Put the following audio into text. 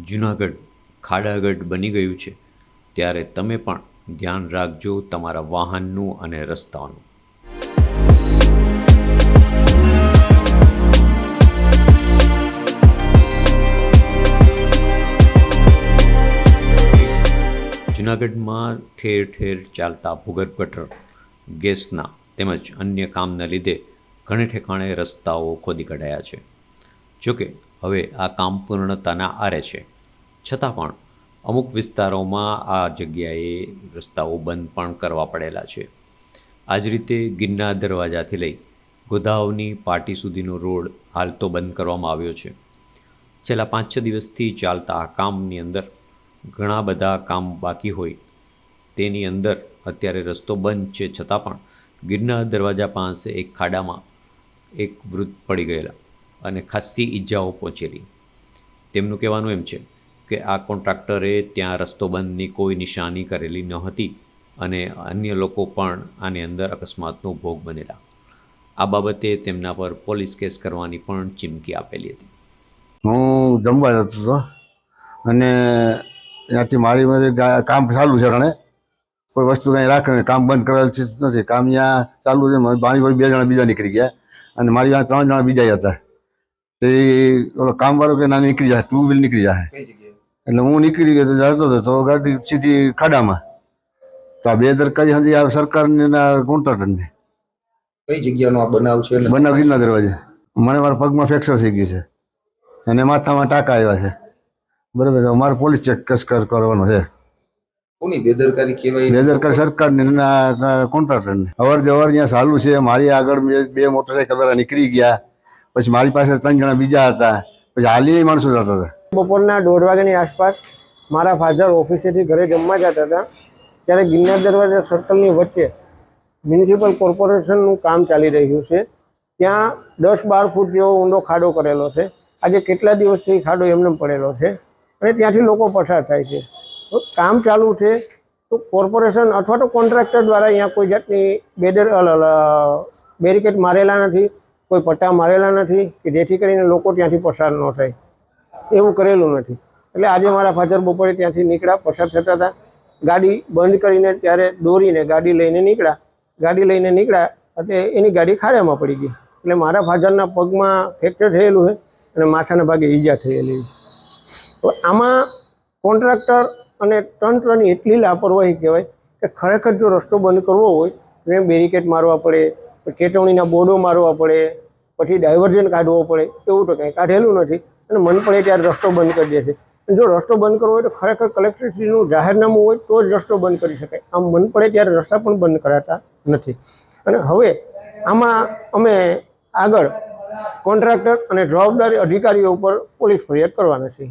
જૂનાગઢ ખાડાગઢ બની ગયું છે, ત્યારે તમે પણ ધ્યાન રાખજો તમારા વાહનનું અને રસ્તાનું. જૂનાગઢમાં ઠેર ઠેર ચાલતા ભૂગર્ભ ગટર, ગેસના તેમજ અન્ય કામના લીધે ઘણે ઠેકાણે રસ્તાઓ ખોદી કઢાયા છે. જોકે હવે આ કામ પૂર્ણતાના આરે છે, છતાં પણ અમુક વિસ્તારોમાં આ જગ્યાએ રસ્તાઓ બંધ પણ કરવા પડેલા છે. આ જ રીતે ગિરનાર દરવાજાથી લઈ ગોધાવની પાટી સુધીનો રોડ હાલ તો બંધ કરવામાં આવ્યો છે. છેલ્લા 5-6 દિવસથી ચાલતા આ કામની અંદર ઘણા બધા કામ બાકી હોય તેની અંદર અત્યારે રસ્તો બંધ છે, છતાં પણ ગિરનાર દરવાજા પાસે એક ખાડામાં એક વૃદ્ધ પડી ગયેલા અને ખાસ્સી ઈજાઓ પહોંચેલી. તેમનું કહેવાનું એમ છે કે આ કોન્ટ્રાક્ટરે ત્યાં રસ્તો બંધની કોઈ નિશાની કરેલી ન હતી અને અન્ય લોકો પણ આની અંદર અકસ્માતનો ભોગ બનેલા. આ બાબતે તેમના પર પોલીસ કેસ કરવાની પણ ચીમકી આપેલી હતી. હું જમવા જતો હતો અને ત્યાંથી મારી કામ ચાલુ છે, ઘણે કોઈ વસ્તુ કંઈ રાખે કામ બંધ કરેલ નથી. કામ ત્યાં ચાલુ છે. મારી 2 જણા બીજા નીકળી ગયા અને મારી ત્યાં 3 જણા બીજા હતા. તે ઓલો કામવાળો કે ના નીકળી જાય, 2 વ્હીલ નીકળી જાય. એટલે હું નીકળી ગયો જતો હતો તો ગાડી સીધી ખાડામાં. તો આ બેદરકારી સમજી આ સરકારની કોન્ટ્રાક્ટરની. કઈ જગ્યાનો આ બનાવ છે? બનાવ ગિરનાર દરવાજે. મને મારા પગમાં ફ્રેક્ચર થઈ ગયું છે અને માથામાં ટાંકા આવ્યા છે. બરાબર, અમારે પોલીસ ચેક કરવાનો છે. કોની બેદરકારી કહેવાય? બેદરકારી સરકારની, કોન્ટ્રાક્ટરની. અવર જવર અહીંયા ચાલુ છે. મારી આગળ 2 મોટરસાઇકલ વાળા નીકળી ગયા, પછી મારી પાસે 3 જણા બીજા હતા, પછી હાલી માણસો જતા હતા. બપોરના 1:30 વાગ્યાની આસપાસ મારા ફાધર ઓફિસેથી ઘરે જમવા જતા હતા, ત્યારે ગિરનાર દરવાજા સર્કલની વચ્ચે મ્યુનિસિપલ કોર્પોરેશનનું કામ ચાલી રહ્યું છે. ત્યાં 10-12 ફૂટ જેવો ઊંડો ખાડો કરેલો છે. આજે કેટલા દિવસથી ખાડો એમને પડેલો છે અને ત્યાંથી લોકો પસાર થાય છે. તો કામ ચાલુ છે તો કોર્પોરેશન અથવા તો કોન્ટ્રાક્ટર દ્વારા અહીંયા કોઈ જાતની બેરિકેડ મારેલા નથી, કોઈ પટ્ટા મારેલા નથી કે જેથી કરીને લોકો ત્યાંથી પસાર ન થાય, એવું કરેલું નથી. એટલે આજે મારા ફાધર બપોરે ત્યાંથી નીકળ્યા, પસાર થતા હતા, ગાડી બંધ કરીને ત્યારે દોરીને ગાડી લઈને નીકળ્યા એટલે એની ગાડી ખાડામાં પડી ગઈ. એટલે મારા ફાધરના પગમાં ફ્રેક્ચર થયેલું છે અને માથાના ભાગે ઈજા થયેલી. તો આમાં કોન્ટ્રાક્ટર અને તંત્રની એટલી લાપરવાહી કહેવાય કે ખરેખર જો રસ્તો બંધ કરવો હોય તો એમ બેરિકેડ મારવા પડે, ચેતવણીના બોર્ડો મારવા પડે, પછી ડાયવર્ઝન કાઢવો પડે. એવું તો કંઈ કાઢેલું નથી અને મન પડે ત્યારે રસ્તો બંધ કરી દે છે. જો રસ્તો બંધ કરવો હોય તો ખરેખર કલેક્ટરશ્રીનું જાહેરનામું હોય તો જ રસ્તો બંધ કરી શકાય. આમ મન પડે ત્યારે રસ્તા પણ બંધ કરાતા નથી. અને હવે આમાં અમે આગળ કોન્ટ્રાક્ટર અને જવાબદાર અધિકારીઓ ઉપર પોલીસ ફરિયાદ કરવાના છીએ.